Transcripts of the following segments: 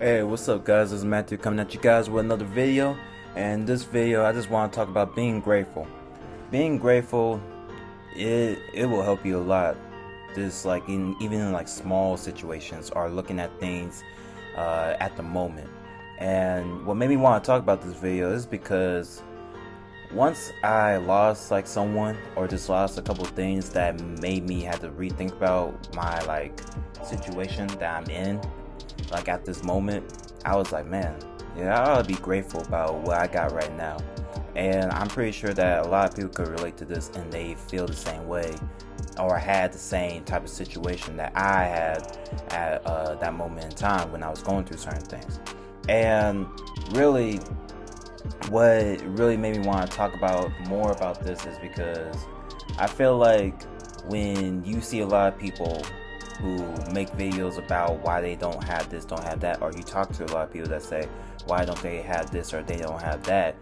Hey, what's up guys? This is Matthew coming at you guys with another video. And this video I just want to talk about being grateful. Being grateful, it will help you a lot. Just like even in like small situations or looking at things at the moment. And what made me want to talk about this video is because once I lost like someone or just lost a couple of things that made me have to rethink about my like situation that I'm in, like at this moment, I was like, man, yeah, I ought to be grateful about what I got right now. And I'm pretty sure that a lot of people could relate to this and they feel the same way or had the same type of situation that I had at that moment in time when I was going through certain things. And really, what really made me want to talk about more about this is because I feel like when you see a lot of people who make videos about why they don't have this, don't have that, or you talk to a lot of people that say why don't they have this or they don't have that,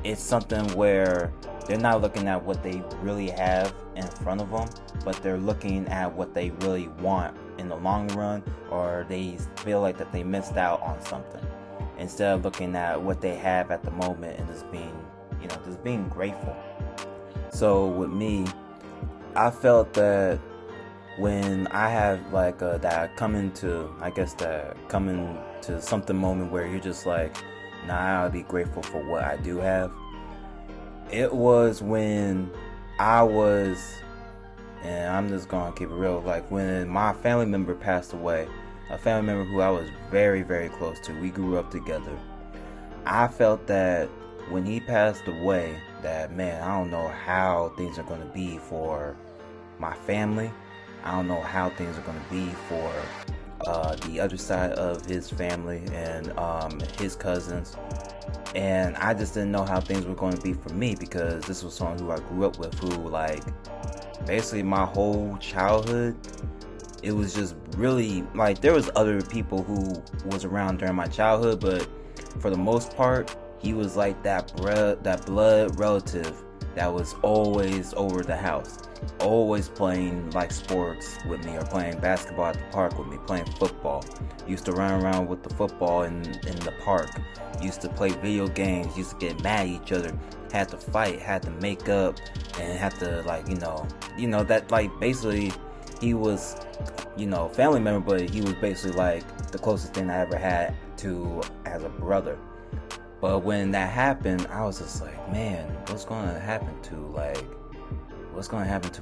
it's something where they're not looking at what they really have in front of them, but they're looking at what they really want in the long run, or they feel like that they missed out on something instead of looking at what they have at the moment and just being, just being grateful. So with me, I felt that when I have like that coming to, I guess that coming to something moment where you're just like, nah, I'll be grateful for what I do have. It was when I was, and I'm just gonna keep it real, like when my family member passed away, a family member who I was very, very close to. We grew up together. I felt that when he passed away, that man, I don't know how things are gonna be for my family. I don't know how things are going to be for the other side of his family and his cousins. And I just didn't know how things were going to be for me because this was someone who I grew up with who, like, basically my whole childhood, it was just really, like, there was other people who was around during my childhood, but for the most part, he was like that blood relative that was always over the house, always playing like sports with me or playing basketball at the park with me, playing football. Used to run around with the football in the park. Used to play video games. Used to get mad at each other. Had to fight. Had to make up, and had to like that like basically he was family member, but he was basically like the closest thing I ever had to as a brother. But when that happened, I was just like, man, what's going to happen to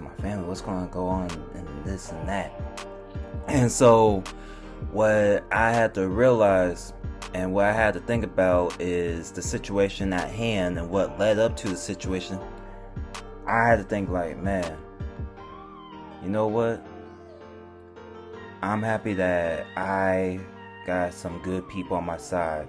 my family? What's going to go on in this and that? And so what I had to realize and what I had to think about is the situation at hand and what led up to the situation. I had to think like, man, you know what? I'm happy that I got some good people on my side,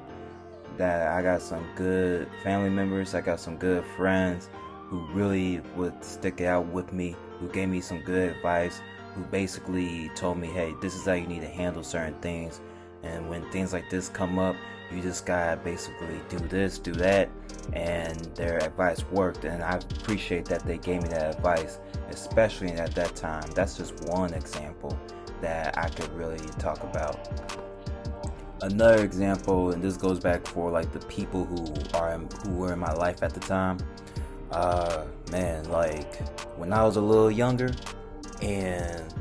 that I got some good family members, I got some good friends who really would stick out with me, who gave me some good advice, who basically told me, hey, this is how you need to handle certain things, and when things like this come up, you just gotta basically do this, do that, and their advice worked, and I appreciate that they gave me that advice, especially at that time. That's just one example that I could really talk about. Another example, and this goes back for like the people who were in my life at the time. Man, like when I was a little younger, and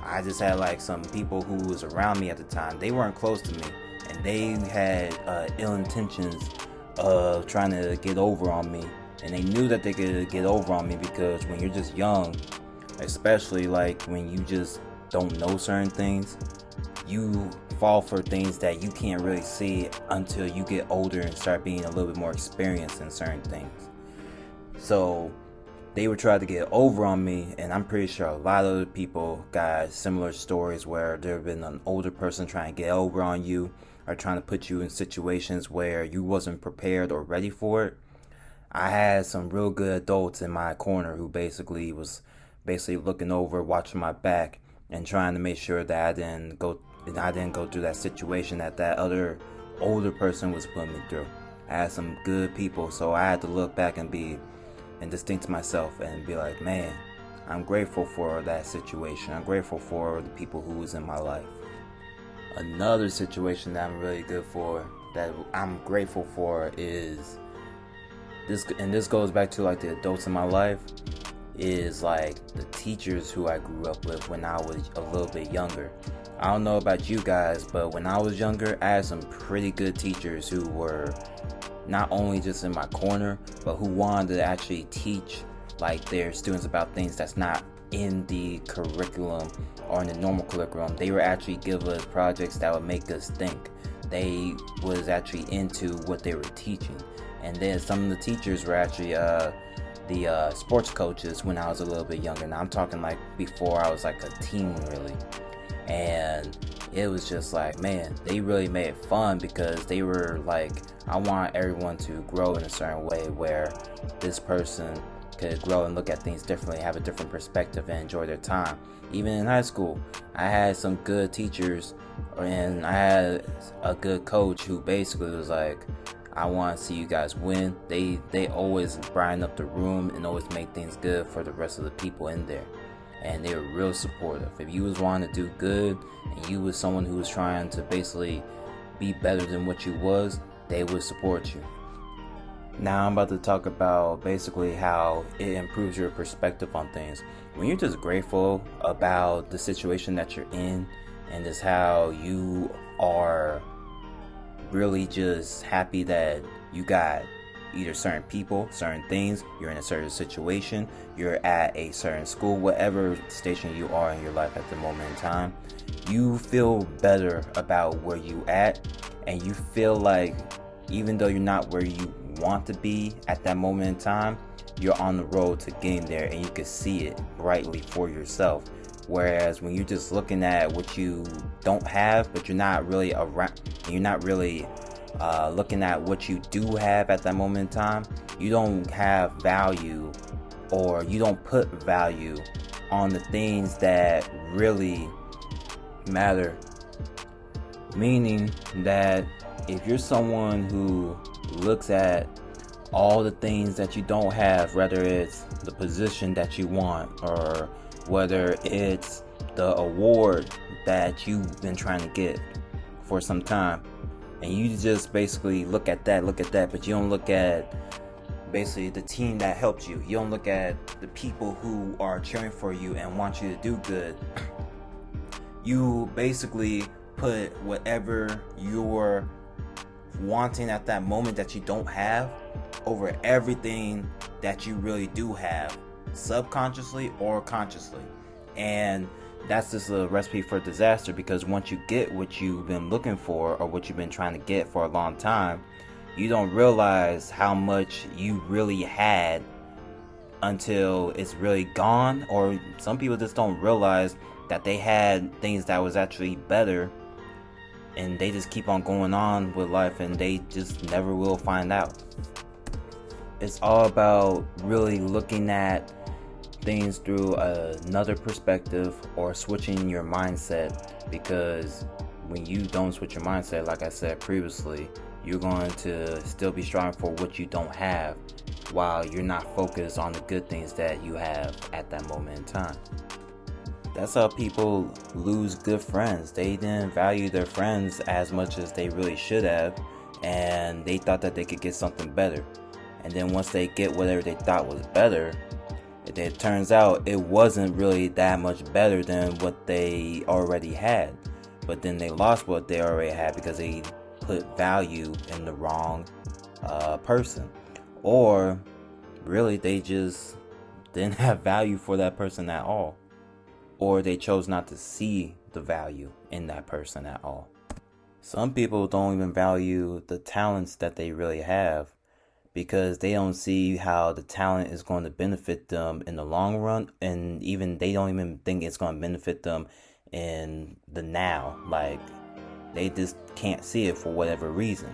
I just had like some people who was around me at the time. They weren't close to me, and they had ill intentions of trying to get over on me, and they knew that they could get over on me because when you're just young, especially like when you just don't know certain things, you fall for things that you can't really see until you get older and start being a little bit more experienced in certain things. So they would try to get over on me, and I'm pretty sure a lot of other people got similar stories where there have been an older person trying to get over on you or trying to put you in situations where you wasn't prepared or ready for it. I had some real good adults in my corner who basically was looking over, watching my back, and trying to make sure that I didn't go through that situation that other older person was putting me through. I had some good people, so I had to look back and just think to myself and be like, man, I'm grateful for that situation. I'm grateful for the people who was in my life. Another situation that I'm really good for, that I'm grateful for, is this, and this goes back to like the adults in my life, is like the teachers who I grew up with when I was a little bit younger. I don't know about you guys, but when I was younger, I had some pretty good teachers who were not only just in my corner, but who wanted to actually teach like their students about things that's not in the curriculum or in the normal curriculum. They would actually give us projects that would make us think. They was actually into what they were teaching. And then some of the teachers were actually the sports coaches when I was a little bit younger. Now I'm talking like before I was like a teen, really. And it was just like, man, they really made it fun, because they were like, I want everyone to grow in a certain way where this person could grow and look at things differently, have a different perspective, and enjoy their time. Even in high school, I had some good teachers, and I had a good coach who basically was like, I want to see you guys win. They always brighten up the room and always make things good for the rest of the people in there. And they were real supportive. If you was wanting to do good, and you was someone who was trying to basically be better than what you was, they would support you. Now I'm about to talk about basically how it improves your perspective on things. When you're just grateful about the situation that you're in, and just how you are really just happy that you got either certain people, certain things, you're in a certain situation, you're at a certain school, whatever station you are in your life at the moment in time, you feel better about where you at, and you feel like even though you're not where you want to be at that moment in time, you're on the road to getting there, and you can see it brightly for yourself. Whereas when you're just looking at what you don't have, but you're not really around, you're not really looking at what you do have at that moment in time, you don't have value, or you don't put value on the things that really matter. Meaning that if you're someone who looks at all the things that you don't have, whether it's the position that you want, or whether it's the award that you've been trying to get for some time, and you just basically look at that, but you don't look at basically the team that helped you. You don't look at the people who are cheering for you and want you to do good. You basically put whatever you're wanting at that moment that you don't have over everything that you really do have, subconsciously or consciously. And that's just a recipe for disaster, because once you get what you've been looking for, or what you've been trying to get for a long time, you don't realize how much you really had until it's really gone. Or some people just don't realize that they had things that was actually better, and they just keep on going on with life, and they just never will find out. It's all about really looking at things through another perspective, or switching your mindset, because when you don't switch your mindset, like I said previously, you're going to still be striving for what you don't have, while you're not focused on the good things that you have at that moment in time. That's how people lose good friends. They didn't value their friends as much as they really should have, and they thought that they could get something better. And then once they get whatever they thought was better, it turns out it wasn't really that much better than what they already had. But then they lost what they already had because they put value in the wrong person. Or really, they just didn't have value for that person at all. Or they chose not to see the value in that person at all. Some people don't even value the talents that they really have, because they don't see how the talent is going to benefit them in the long run, and even they don't even think it's going to benefit them in the now. Like, they just can't see it for whatever reason.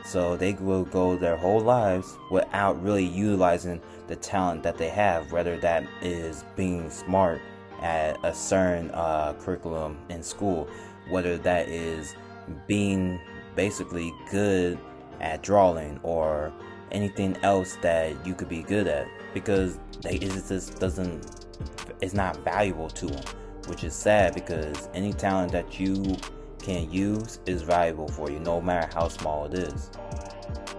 So they will go their whole lives without really utilizing the talent that they have, whether that is being smart at a certain curriculum in school, whether that is being basically good at drawing, or anything else that you could be good at, because it's not valuable to them, which is sad, because any talent that you can use is valuable for you, no matter how small it is.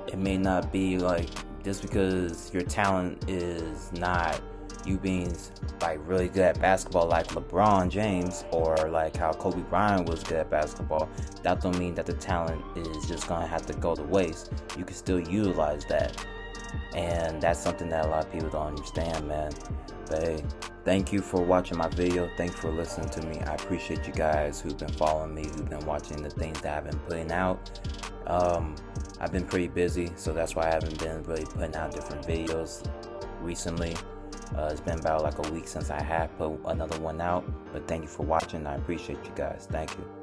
It may not be like just because your talent is not you being like really good at basketball like LeBron James, or like how Kobe Bryant was good at basketball. That don't mean that the talent is just gonna have to go to waste. You can still utilize that, and that's something that a lot of people don't understand, man. But hey, thank you for watching my video. Thanks for listening to me. I appreciate you guys who've been following me, who've been watching the things that I've been putting out. I've been pretty busy, so that's why I haven't been really putting out different videos recently. It's been about like a week since I have put another one out. But thank you for watching. I appreciate you guys. Thank you.